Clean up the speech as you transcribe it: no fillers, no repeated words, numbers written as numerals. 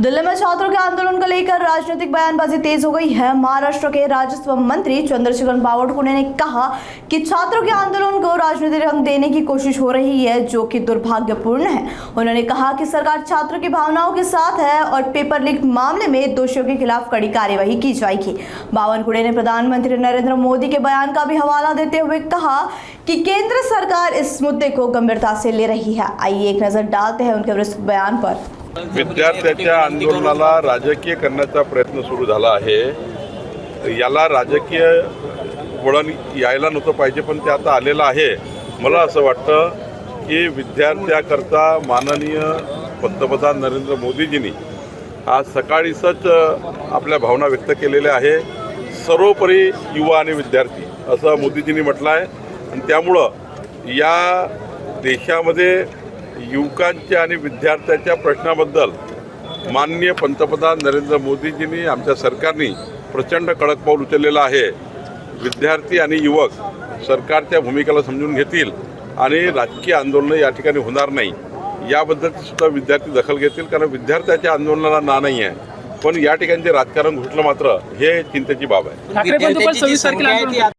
दिल्ली में छात्रों के आंदोलन को लेकर राजनीतिक बयानबाजी तेज हो गई है। महाराष्ट्र के राजस्व मंत्री चंद्रशेखर बावनकुळे ने कहा कि छात्रों के आंदोलन को राजनीतिक रंग देने की कोशिश हो रही है, जो कि दुर्भाग्यपूर्ण है। उन्होंने कहा कि सरकार छात्रों की भावनाओं के साथ है और पेपर लीक मामले में दोषियों के खिलाफ कड़ी कार्यवाही की जाएगी। बावनकुळे ने प्रधानमंत्री नरेंद्र मोदी के बयान का भी हवाला देते हुए कहा कि केंद्र सरकार इस मुद्दे को गंभीरता से ले रही है। आइए एक नजर डालते हैं उनके विस्तृत बयान पर। विद्यार्थ्यांच्या आंदोलनाला राजकीय करण्याचा प्रयत्न सुरू झाला आहे। याला राजकीय वळण यायला नव्हतं पाहिजे, पण ते आता आलेलं आहे। मला असं वाटतं की विद्यार्थ्यांकरता माननीय पंतप्रधान नरेंद्र मोदीजींनी आज सकाळीच आपल्या भावना व्यक्त केलेल्या आहे। सर्वोपरी युवा आणि विद्यार्थी असं मोदीजींनी म्हटलं आहे आणि त्यामुळं या देशामध्ये युवकांच्या आणि विद्यार्थ्यांच्या प्रश्नाबद्दल माननीय पंतप्रधान नरेंद्र मोदीजींनी आमच्या सरकारने प्रचंड कडक पाऊल उचललेलं आहे। विद्यार्थी आणि युवक सरकारच्या भूमिकेला समजून घेतील आणि राजकीय आंदोलन या ठिकाणी होणार नाही याबद्दल सुद्धा विद्यार्थी दखल घेतील, कारण विद्यार्थ्यांच्या आंदोलनाला ना नाही आहे, पण या ठिकाणी जे राजकारण घुसलं मात्र हे चिंतेची बाब आहे। ठाकरे बंधू पण 26 तारखेला